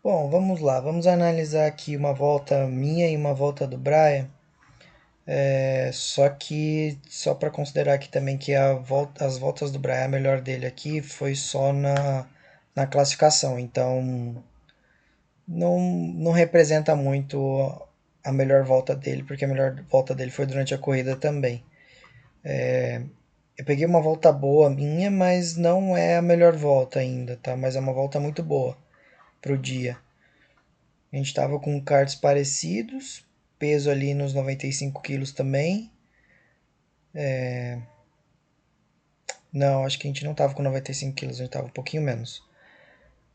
Bom, vamos lá, vamos analisar aqui uma volta minha e uma volta do Brian. Só que, só para considerar aqui também que as voltas do Brian, a melhor dele aqui foi só na classificação, então não representa muito a melhor volta dele, porque a melhor volta dele foi durante a corrida também. Eu peguei uma volta boa minha, mas não é a melhor volta ainda, tá? Mas é uma volta muito boa pro dia. A gente estava com karts parecidos, peso ali nos 95 quilos também. Não, acho que a gente não estava com 95 quilos, a gente estava um pouquinho menos.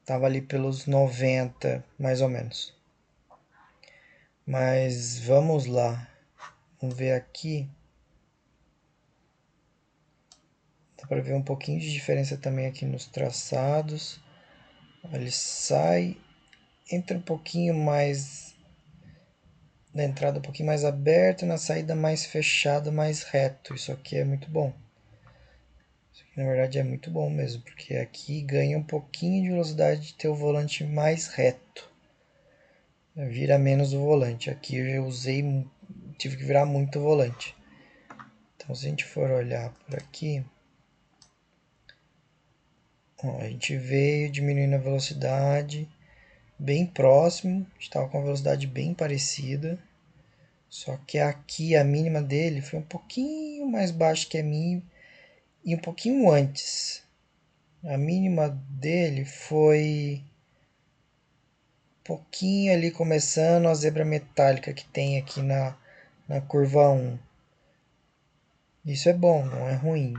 Tava ali pelos 90, mais ou menos. Mas vamos lá. Vamos ver aqui. Dá para ver um pouquinho de diferença também aqui nos traçados. Ele sai, entra um pouquinho mais na entrada um pouquinho mais aberto, na saída mais fechado, mais reto. Isso aqui é muito bom. Isso aqui, na verdade, é muito bom mesmo, porque aqui ganha um pouquinho de velocidade de ter o volante mais reto. Vira menos o volante. Aqui eu usei, tive que virar muito o volante. Então, se a gente for olhar por aqui, ó, a gente veio diminuindo a velocidade bem próximo, estava com a velocidade bem parecida. Só que aqui a mínima dele foi um pouquinho mais baixa que a minha e um pouquinho antes. A mínima dele foi um pouquinho ali começando a zebra metálica que tem aqui na curva 1. Isso é bom, não é ruim.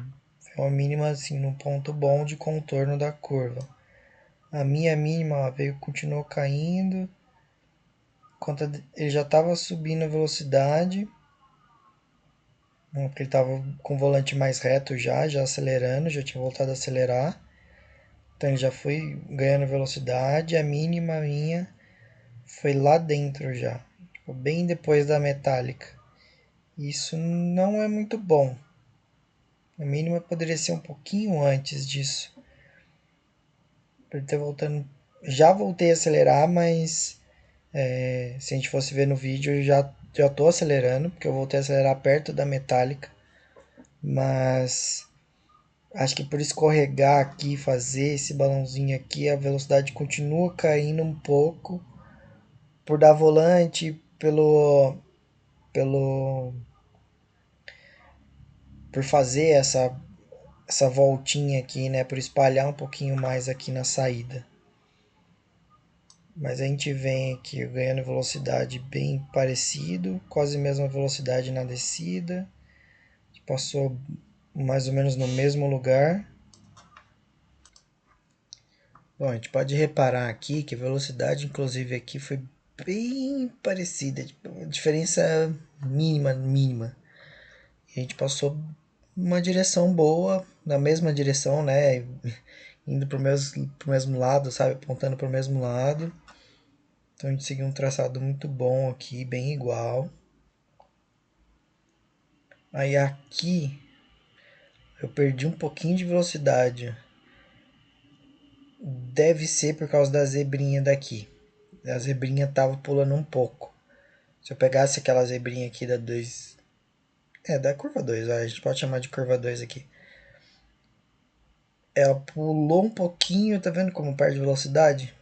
É uma mínima assim, num ponto bom de contorno da curva. A minha mínima ó, veio, continuou caindo. Enquanto ele já estava subindo a velocidade, porque ele estava com o volante mais reto já acelerando, já tinha voltado a acelerar. Então ele já foi ganhando velocidade. A mínima minha foi lá dentro já, tipo, bem depois da metálica. Isso não é muito bom. A mínima poderia ser um pouquinho antes disso. Para ter voltando. Já voltei a acelerar, mas se a gente fosse ver no vídeo, eu já tô acelerando, porque eu voltei a acelerar perto da metálica. Mas acho que por escorregar aqui, fazer esse balãozinho aqui, a velocidade continua caindo um pouco. Por dar volante, pelo por fazer essa voltinha aqui, né? Por espalhar um pouquinho mais aqui na saída. Mas a gente vem aqui ganhando velocidade bem parecido, quase a mesma velocidade na descida. Passou mais ou menos no mesmo lugar. Bom, a gente pode reparar aqui que a velocidade, inclusive, aqui foi bem parecida, tipo, diferença mínima. E a gente passou uma direção boa, na mesma direção, né? Indo pro mesmo lado, sabe? Apontando pro mesmo lado. Então a gente seguiu um traçado muito bom aqui, bem igual. Aí aqui eu perdi um pouquinho de velocidade. Deve ser por causa da zebrinha daqui. A zebrinha tava pulando um pouco. Se eu pegasse aquela zebrinha aqui da 2, da curva 2, a gente pode chamar de curva 2 aqui. Ela pulou um pouquinho, tá vendo como perde velocidade?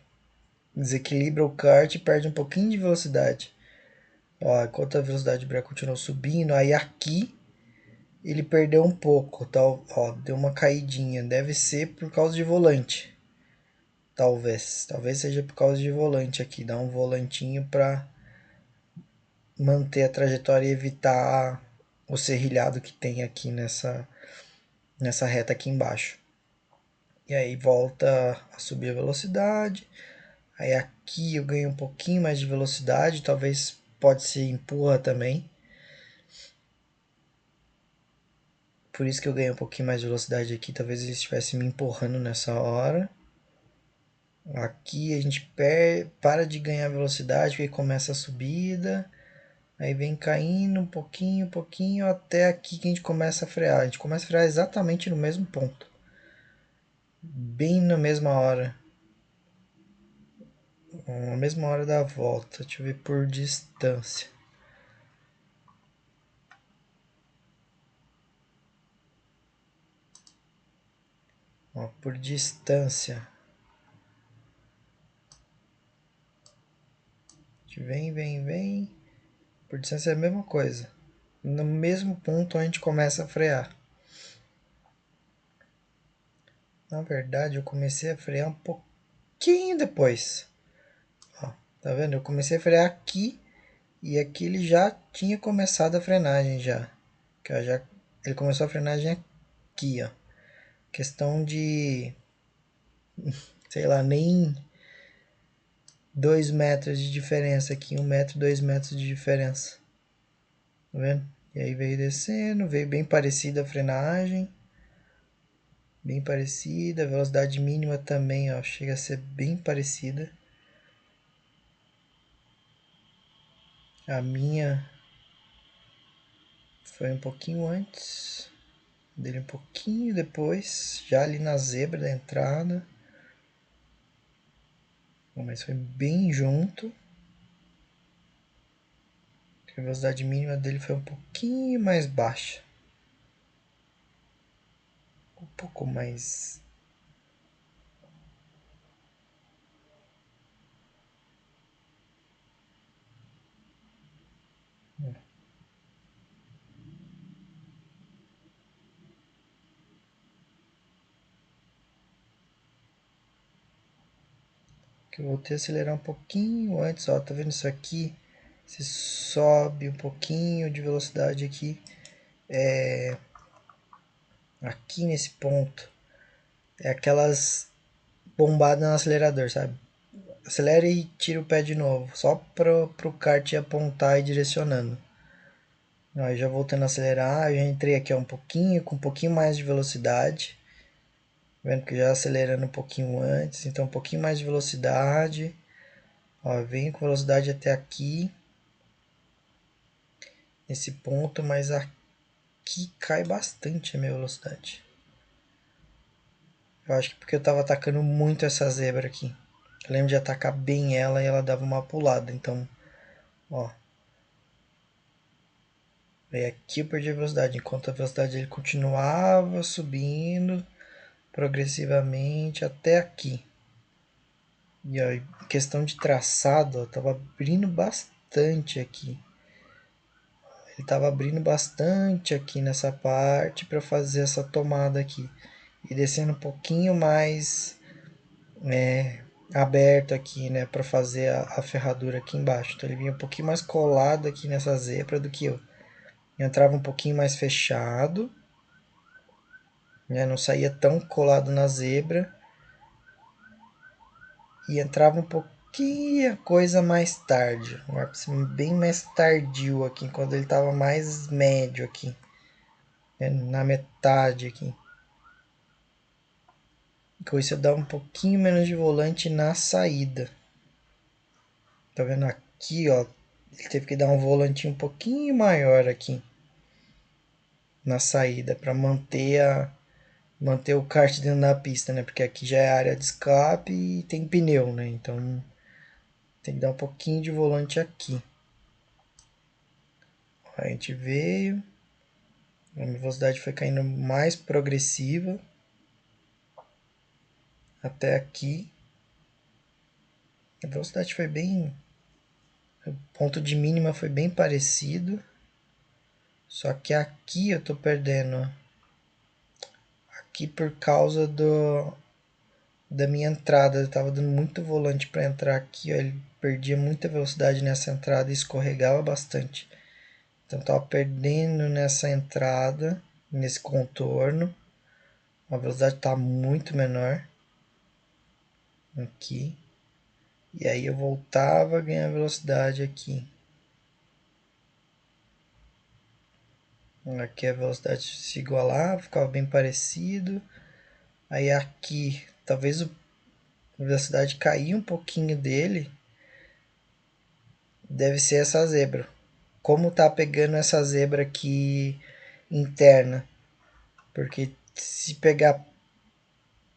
Desequilibra o kart e perde um pouquinho de velocidade. Ó, enquanto a velocidade do break continuou subindo, aí aqui ele perdeu um pouco, tá? Ó, deu uma caidinha. Deve ser por causa de volante. Talvez seja por causa de volante aqui. Dá um volantinho para manter a trajetória e evitar o serrilhado que tem aqui nessa reta aqui embaixo. E aí volta a subir a velocidade. Aí aqui eu ganho um pouquinho mais de velocidade, talvez pode ser empurra também. Por isso que eu ganhei um pouquinho mais de velocidade aqui, talvez ele estivesse me empurrando nessa hora. Aqui a gente para de ganhar velocidade, porque começa a subida. Aí vem caindo um pouquinho, até aqui que a gente começa a frear. A gente começa a frear exatamente no mesmo ponto. Bem na mesma hora. a mesma hora da volta. Deixa eu ver por distância. Ó, por distância. Vem, vem, vem. Por distância é a mesma coisa. No mesmo ponto a gente começa a frear. Na verdade, eu comecei a frear um pouquinho depois. Ó, tá vendo? Eu comecei a frear aqui e aqui ele já tinha começado a frenagem já. Ele começou a frenagem aqui, ó. Questão de, sei lá, nem 2 metros de diferença aqui, 1 metro, 2 metros de diferença. Tá vendo? E aí veio descendo, veio bem parecida a frenagem. Bem parecida, a velocidade mínima também, ó, chega a ser bem parecida. A minha foi um pouquinho antes, dele um pouquinho depois, já ali na zebra da entrada. Mas foi bem junto. A velocidade mínima dele foi um pouquinho mais baixa. Um pouco mais. Que eu voltei a acelerar um pouquinho antes, ó, tá vendo isso aqui? Se sobe um pouquinho de velocidade aqui, aqui nesse ponto, é aquelas bombadas no acelerador, sabe? Acelera e tira o pé de novo, só pro kart apontar e direcionando. Aí já voltando a acelerar, eu já entrei aqui ó, um pouquinho, com um pouquinho mais de velocidade. Vendo que já acelerando um pouquinho antes, então um pouquinho mais de velocidade. Ó, venho com velocidade até aqui, nesse ponto, mas aqui cai bastante a minha velocidade. Eu acho que porque eu tava atacando muito essa zebra aqui. Eu lembro de atacar bem ela e ela dava uma pulada, então, ó. Aí aqui eu perdi a velocidade, enquanto a velocidade ele continuava subindo progressivamente até aqui. E aí, questão de traçado, ó, tava abrindo bastante aqui. Ele tava abrindo bastante aqui nessa parte para fazer essa tomada aqui. E descendo um pouquinho mais aberto aqui, né, para fazer a ferradura aqui embaixo. Então ele vinha um pouquinho mais colado aqui nessa zebra do que eu. Eu entrava um pouquinho mais fechado, né, não saía tão colado na zebra e entrava um pouquinho a coisa mais tarde, um ápice bem mais tardio aqui, quando ele estava mais médio aqui, né, na metade aqui. Com isso eu dava um pouquinho menos de volante na saída. Tá vendo aqui, ó, ele teve que dar um volantinho um pouquinho maior aqui na saída para manter o kart dentro da pista, né? Porque aqui já é área de escape e tem pneu, né? Então tem que dar um pouquinho de volante aqui. A gente veio, a velocidade foi caindo mais progressiva até aqui. A velocidade foi bem, o ponto de mínima foi bem parecido, só que aqui eu tô perdendo aqui por causa da minha entrada. Eu tava dando muito volante para entrar aqui, ó, ele perdia muita velocidade nessa entrada e escorregava bastante. Então tava perdendo nessa entrada, nesse contorno. A velocidade tá muito menor aqui. E aí eu voltava a ganhar velocidade aqui. Aqui a velocidade se igualava, ficava bem parecido. Aí aqui, talvez a velocidade cair um pouquinho dele. Deve ser essa zebra. Como tá pegando essa zebra aqui interna? Porque se pegar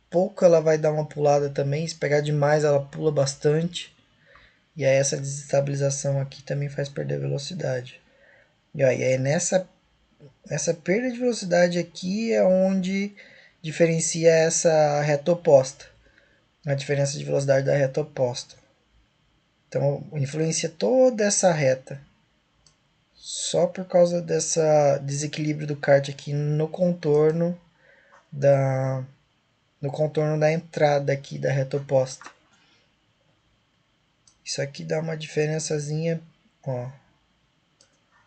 pouco ela vai dar uma pulada também, se pegar demais ela pula bastante. E aí essa desestabilização aqui também faz perder velocidade. E aí é nessa perda de velocidade aqui é onde diferencia essa reta oposta. A diferença de velocidade da reta oposta. Então influencia toda essa reta. Só por causa dessa desequilíbrio do kart aqui da, no contorno da entrada aqui da reta oposta. Isso aqui dá uma diferençazinha, ó,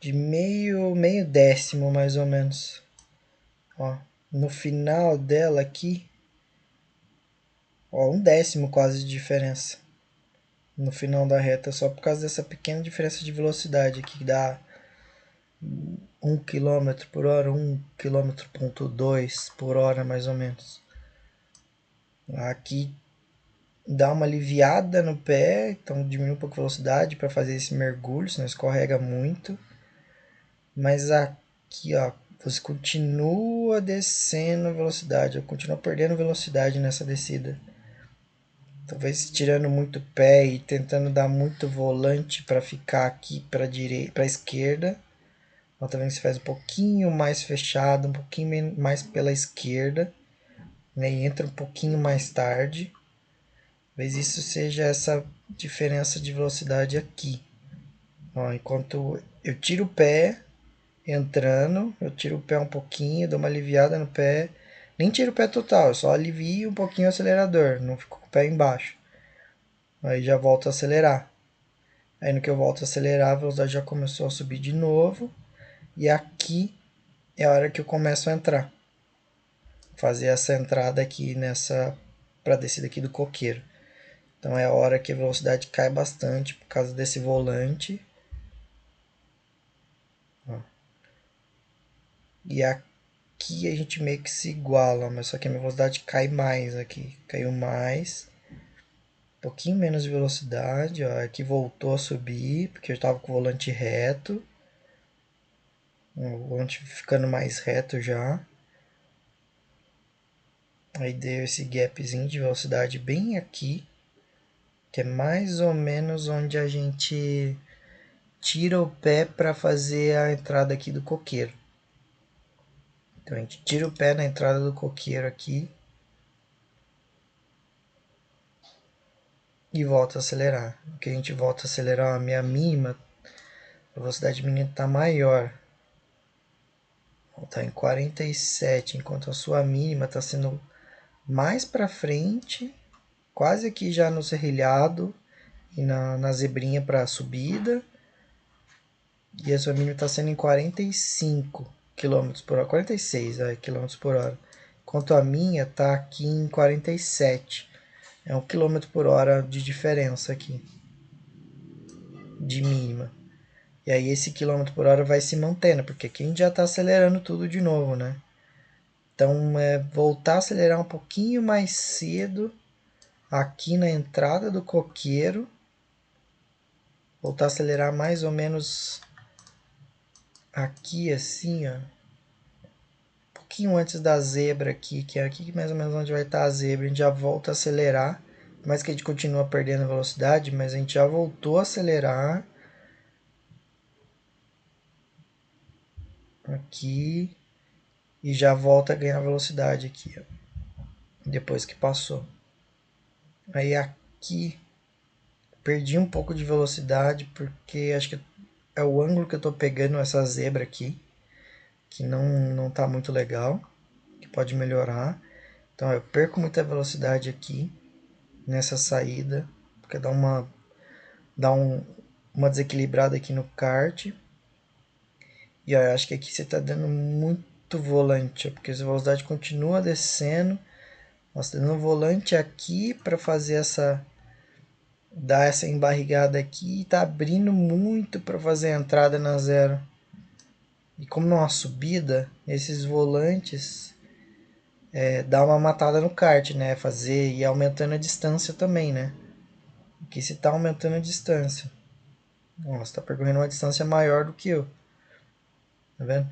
de meio décimo mais ou menos. Ó, no final dela aqui, ó, um décimo quase de diferença no final da reta, só por causa dessa pequena diferença de velocidade aqui, que dá 1 km por hora, 1,2 km por hora mais ou menos. Aqui dá uma aliviada no pé, então diminui um pouco a velocidade para fazer esse mergulho, senão escorrega muito. Mas aqui, ó, você continua descendo a velocidade, continua perdendo velocidade nessa descida. Talvez tirando muito pé e tentando dar muito volante para ficar aqui para direita, para esquerda. Ó, tá vendo que você faz um pouquinho mais fechado, um pouquinho mais pela esquerda, né? E entra um pouquinho mais tarde. Talvez isso seja essa diferença de velocidade aqui. Ó, enquanto eu tiro o pé entrando, eu tiro o pé um pouquinho, dou uma aliviada no pé. Nem tiro o pé total, eu só alivio um pouquinho o acelerador, não fico com o pé embaixo. Aí já volto a acelerar. Aí no que eu volto a acelerar, a velocidade já começou a subir de novo. E aqui é a hora que eu começo a entrar. Fazer essa entrada aqui nessa para descida aqui do coqueiro. Então é a hora que a velocidade cai bastante por causa desse volante. Ó. E aqui a gente meio que se iguala, mas só que a minha velocidade cai mais aqui. Caiu mais. Um pouquinho menos de velocidade. Ó. Aqui voltou a subir, porque eu estava com o volante reto. O volante ficando mais reto já. Aí deu esse gapzinho de velocidade bem aqui. Que é mais ou menos onde a gente tira o pé para fazer a entrada aqui do coqueiro. Então a gente tira o pé na entrada do coqueiro aqui e volta a acelerar. Porque a gente volta a acelerar a minha mínima, a velocidade mínima está maior. Está em 47, enquanto a sua mínima está sendo mais para frente, quase aqui já no serrilhado e na zebrinha para subida. E a sua mínima está sendo em 45 km por hora, 46 km por hora. Enquanto a minha está aqui em 47. É 1 km por hora de diferença aqui, de mínima. E aí esse quilômetro por hora vai se mantendo, porque aqui a gente já está acelerando tudo de novo, né? Então é voltar a acelerar um pouquinho mais cedo aqui na entrada do coqueiro. Voltar a acelerar mais ou menos aqui assim, ó. Um pouquinho antes da zebra aqui, que é aqui mais ou menos onde vai estar a zebra. A gente já volta a acelerar. Por mais que a gente continua perdendo velocidade, mas a gente já voltou a acelerar. Aqui. E já volta a ganhar velocidade aqui, ó, depois que passou. Aí aqui perdi um pouco de velocidade porque acho que é o ângulo que eu tô pegando essa zebra aqui, que não tá muito legal, que pode melhorar. Então eu perco muita velocidade aqui nessa saída, porque dá uma desequilibrada aqui no kart. E eu acho que aqui você tá dando muito volante, porque a velocidade continua descendo. Nossa, dando volante aqui para fazer dar essa embarrigada aqui e tá abrindo muito para fazer a entrada na zero. E como numa subida, esses volantes dá uma matada no kart, né? Fazer e aumentando a distância também, né? Aqui se tá aumentando a distância. Nossa, tá percorrendo uma distância maior do que eu. Tá vendo?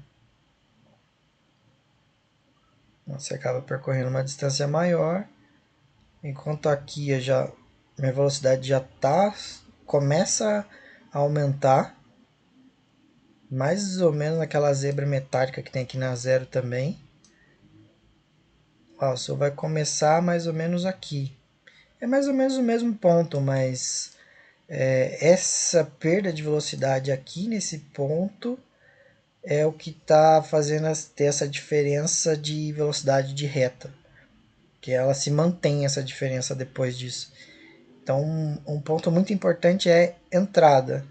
Você acaba percorrendo uma distância maior. Enquanto aqui minha velocidade já tá começa a aumentar, mais ou menos naquela zebra metálica que tem aqui na zero também. Ó, só vai começar mais ou menos aqui. É mais ou menos o mesmo ponto, mas essa perda de velocidade aqui nesse ponto é o que está fazendo ter essa diferença de velocidade de reta, que ela se mantém essa diferença depois disso. Então, um ponto muito importante é entrada,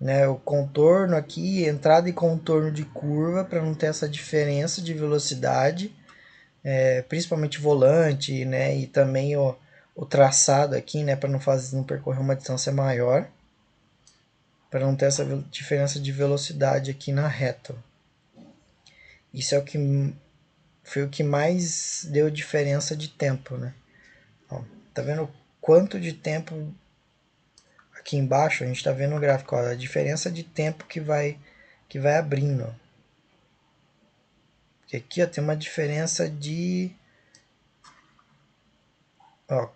né? O contorno aqui, entrada e contorno de curva, para não ter essa diferença de velocidade, principalmente volante, né? E também o traçado aqui, né? Para não percorrer uma distância maior, para não ter essa diferença de velocidade aqui na reta. Isso é o que foi o que mais deu diferença de tempo, né? Ó, tá vendo quanto de tempo aqui embaixo? A gente tá vendo o gráfico, ó, a diferença de tempo que vai abrindo. Ó. Porque aqui ó, tem uma diferença de ó,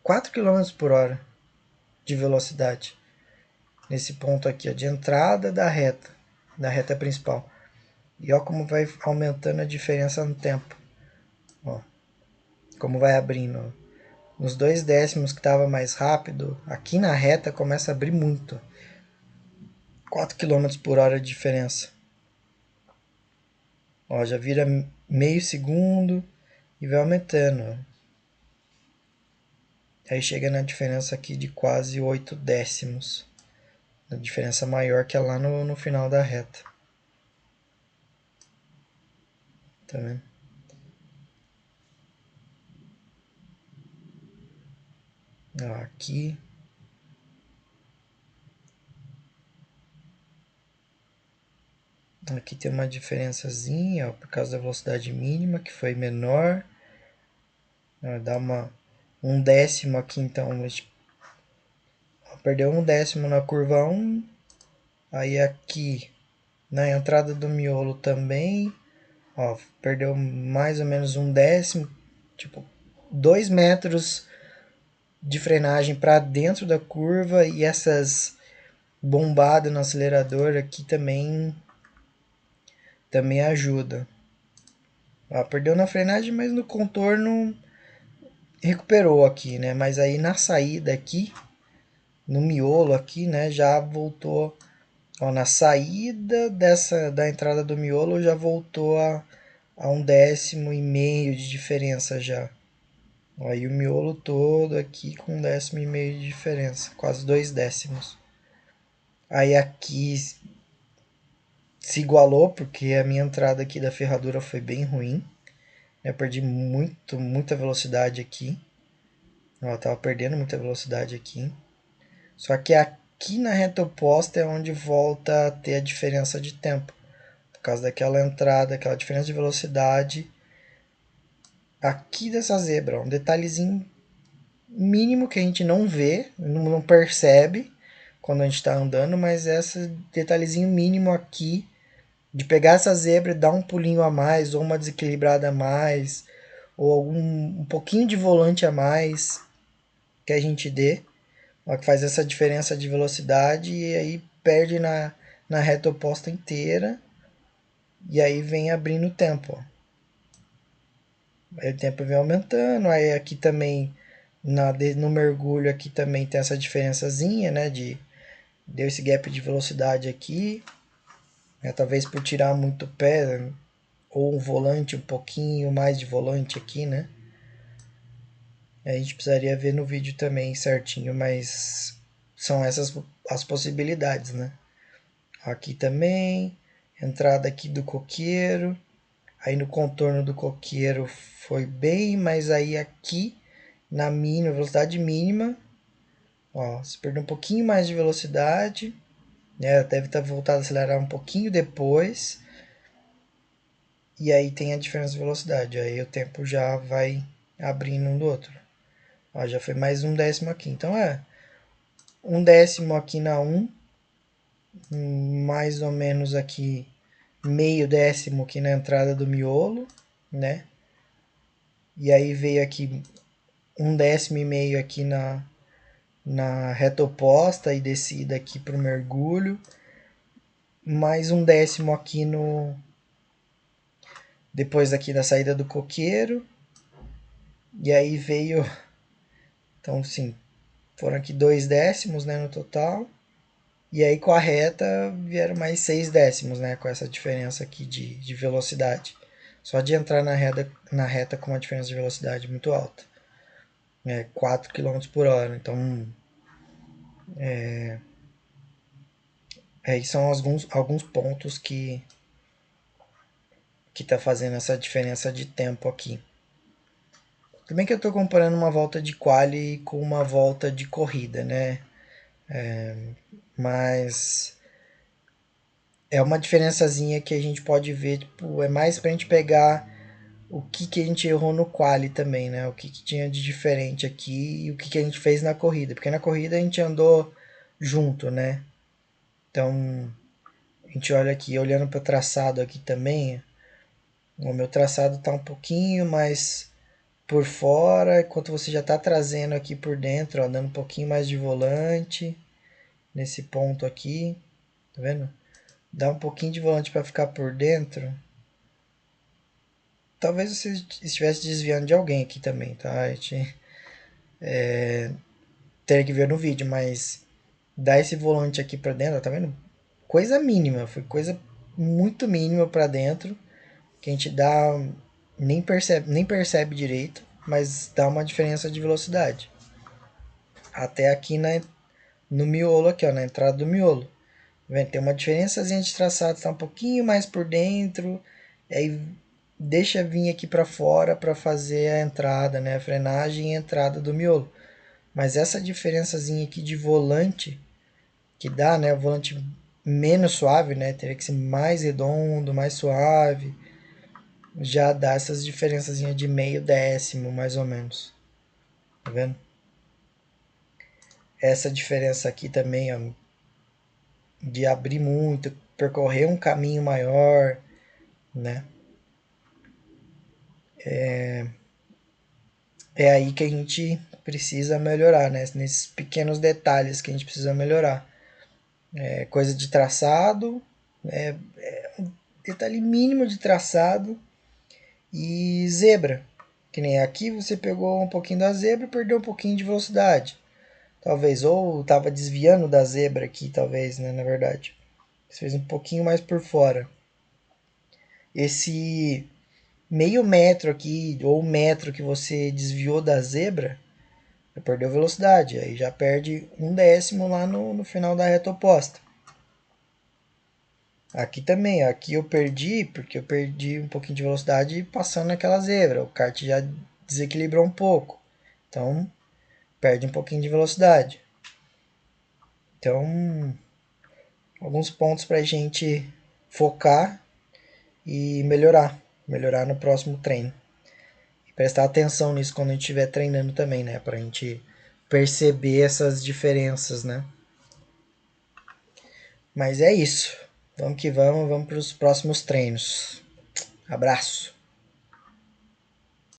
4 km por hora de velocidade. Nesse ponto aqui ó, de entrada da reta principal. E ó como vai aumentando a diferença no tempo. Ó, como vai abrindo. Ó. Nos 2 décimos que estava mais rápido, aqui na reta começa a abrir muito. 4 km por hora de diferença. Ó, já vira meio segundo e vai aumentando. Aí chega na diferença aqui de quase 8 décimos. A diferença maior que é lá no final da reta. Tá vendo? Ó, aqui tem uma diferençazinha, ó, por causa da velocidade mínima, que foi menor. Ó, dá um décimo aqui, então. Ó, perdeu um décimo na curva 1. Aí aqui na entrada do miolo também. Ó, perdeu mais ou menos um décimo. Tipo, 2 metros de frenagem para dentro da curva e essas bombadas no acelerador aqui também ajuda. Ó, perdeu na frenagem, mas no contorno recuperou aqui, né? Mas aí na saída aqui, no miolo aqui, né, já voltou. Ó, na saída da entrada do miolo já voltou a um décimo e meio de diferença já. Ó, e o miolo todo aqui com um décimo e meio de diferença, quase 2 décimos. Aí aqui se igualou porque a minha entrada aqui da ferradura foi bem ruim. Eu perdi muita velocidade aqui. Eu tava perdendo muita velocidade aqui. Só que aqui na reta oposta é onde volta a ter a diferença de tempo. Por causa daquela entrada, aquela diferença de velocidade. Aqui dessa zebra, um detalhezinho mínimo que a gente não vê, não percebe quando a gente está andando, mas esse detalhezinho mínimo aqui de pegar essa zebra e dar um pulinho a mais, ou uma desequilibrada a mais, ou um pouquinho de volante a mais que a gente dê, ó, que faz essa diferença de velocidade e aí perde na reta oposta inteira e aí vem abrindo o tempo. Ó. Aí o tempo vem aumentando, aí aqui também no mergulho aqui também tem essa diferençazinha, né, deu esse gap de velocidade aqui, né, talvez por tirar muito o pé, ou um volante, um pouquinho mais de volante aqui, né? A gente precisaria ver no vídeo também certinho, mas são essas as possibilidades, né? Aqui também, entrada aqui do coqueiro, aí no contorno do coqueiro foi bem, mas aí aqui na mínima, velocidade mínima, ó, se perdeu um pouquinho mais de velocidade, né? Deve estar voltado a acelerar um pouquinho depois, e aí tem a diferença de velocidade, aí o tempo já vai abrindo um do outro. Ó, já foi mais um décimo aqui. Então um décimo aqui na 1, mais ou menos aqui meio décimo aqui na entrada do miolo, né? E aí veio aqui um décimo e meio aqui na reta oposta e descida aqui para o mergulho, mais um décimo aqui no depois aqui da saída do coqueiro, e aí veio, então sim, foram aqui 2 décimos, né, no total, e aí com a reta vieram mais 6 décimos, né, com essa diferença aqui de velocidade. Só de entrar na reta com uma diferença de velocidade muito alta. 4 km por hora. Então, aí são alguns pontos que tá fazendo essa diferença de tempo aqui. Tudo bem que eu estou comparando uma volta de quali com uma volta de corrida, né? Mas é uma diferençazinha que a gente pode ver, tipo, é mais pra gente pegar o que a gente errou no quali também, né? O que tinha de diferente aqui e o que a gente fez na corrida. Porque na corrida a gente andou junto, né? Então, a gente olha aqui, olhando para o traçado aqui também, o meu traçado está um pouquinho mais por fora, enquanto você já está trazendo aqui por dentro, ó, dando um pouquinho mais de volante nesse ponto aqui, tá vendo? Dá um pouquinho de volante para ficar por dentro. Talvez você estivesse desviando de alguém aqui também, tá? A gente teria que ver no vídeo, mas dá esse volante aqui para dentro, ó, tá vendo? Coisa mínima, foi coisa muito mínima para dentro, que a gente dá nem percebe direito, mas dá uma diferença de velocidade. Até aqui no miolo aqui, ó, na entrada do miolo. Tem uma diferençazinha de traçado, está um pouquinho mais por dentro, aí deixa vir aqui para fora para fazer a entrada, né, a frenagem e a entrada do miolo. Mas essa diferençazinha aqui de volante que dá, né, o volante menos suave, né, teria que ser mais redondo, mais suave, já dá essas diferençazinhas de meio décimo, mais ou menos. Tá vendo? Essa diferença aqui também, ó, de abrir muito, percorrer um caminho maior, né? É aí que a gente precisa melhorar, né? Nesses pequenos detalhes que a gente precisa melhorar. É coisa de traçado, detalhe mínimo de traçado e zebra. Que nem aqui você pegou um pouquinho da zebra e perdeu um pouquinho de velocidade. Talvez, ou estava desviando da zebra aqui, talvez, né? Na verdade. Você fez um pouquinho mais por fora. Esse meio metro aqui, ou metro que você desviou da zebra, já perdeu velocidade. Aí já perde um décimo lá no final da reta oposta. Aqui também, ó, aqui eu perdi, porque eu perdi um pouquinho de velocidade passando naquela zebra. O kart já desequilibrou um pouco. Então, perde um pouquinho de velocidade. Então, alguns pontos para a gente focar e melhorar. Melhorar no próximo treino. E prestar atenção nisso quando a gente estiver treinando também, né? Para a gente perceber essas diferenças, né? Mas é isso. Vamos que vamos para os próximos treinos. Abraço!